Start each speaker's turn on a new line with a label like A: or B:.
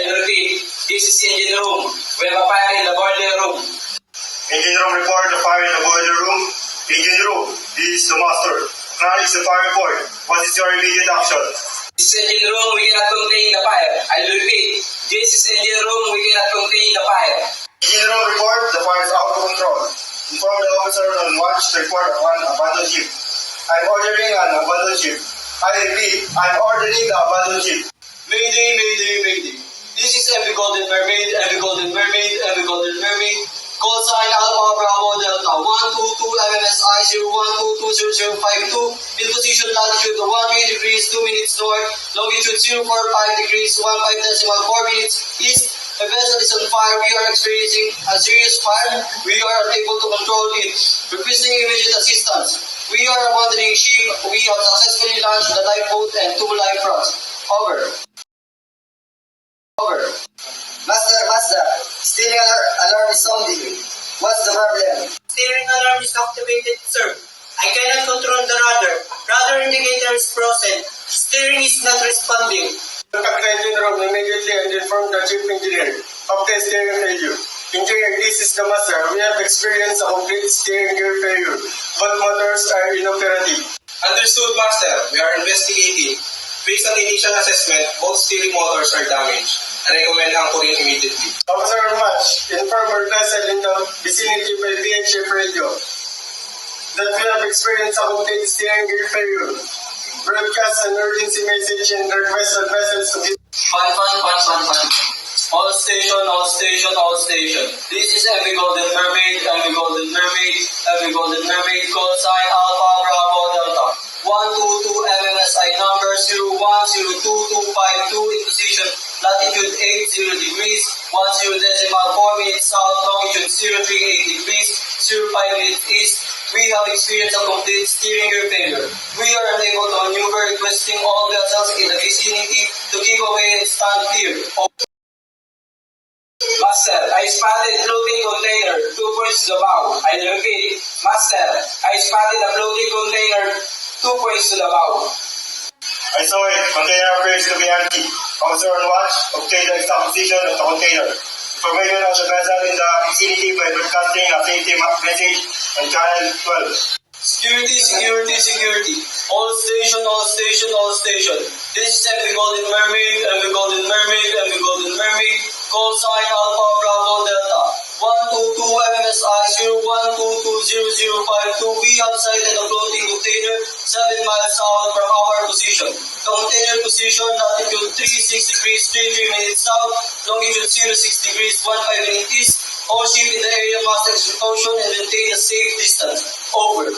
A: I repeat, this is engine room. We have a fire in the boiler room.
B: Engine room report, the fire in the boiler room. Engine room, this is the master. Now is the fire report. What is your immediate action?
A: This is engine room, we cannot contain the fire. I repeat, this is engine room, we cannot contain the fire.
B: Engine room report, the fire is out of control. Inform the officer on watch to report upon abandoned ship. I'm ordering an abandoned ship. I repeat, I'm ordering the abandoned ship.
C: Mayday, mayday, mayday. This is MV Golden Mermaid, MV Golden Mermaid, MV Golden Mermaid. Call sign Alpha Bravo Delta 122 MMSI 01220052. In position latitude 13 degrees 2 minutes north, longitude 045 degrees 15.4 minutes east. The vessel is on fire. We are experiencing a serious fire. We are unable to control it. Requesting immediate assistance. We are a wandering ship. We have successfully launched the lifeboat and 2 life rafts. Over. Over.
D: Master, steering alarm is sounding. What's the problem?
E: Steering alarm is activated, sir. I cannot control the rudder. Rudder indicator is frozen. Steering is not responding.
C: Contact the engine room immediately and inform the chief engineer of the steering failure. Engineer, this is the master. We have experienced a complete steering gear failure. Both motors are inoperative.
A: Understood, Master. We are investigating. Based on initial assessment, both steering motors are damaged. I recommend anchoring immediately.
C: Officer Match, inform our vessel in the vicinity by VHF radio that we have experienced a complete steering gear failure. Broadcast an urgency message and request the vessels to be...
A: Fun.
C: All station. This is MV Golden Mermaid, MV Golden Mermaid, MV Golden Mermaid. Call sign Alpha Bravo Delta 122 MMSI number 01022252 in position latitude 80 degrees 10.4 minutes south, longitude 038 degrees 05 minutes east. We have experienced a complete steering gear failure. We are unable to maneuver, requesting all vessels in the vicinity to give away and stand clear.
A: Master, I spotted floating container 2 points to the bow. I repeat, Master, I spotted a floating container 2 points to the bow.
B: I saw it. Container appears to be empty. Officer on watch, obtain the exact position of the container. Information of the vessel in the vicinity by broadcasting a safety message on channel 12.
C: Security. All station. This is MV Golden Mermaid, MV Golden Mermaid, MV Golden Mermaid. Call sign Alpha Bravo Delta 122 MMSI 01220052. We have sighted a floating container 7 miles south from our position. The container position latitude 36 degrees 33 minutes south, longitude 06 degrees 15 minutes east. All ship in the area must exit caution and maintain a safe distance. Over.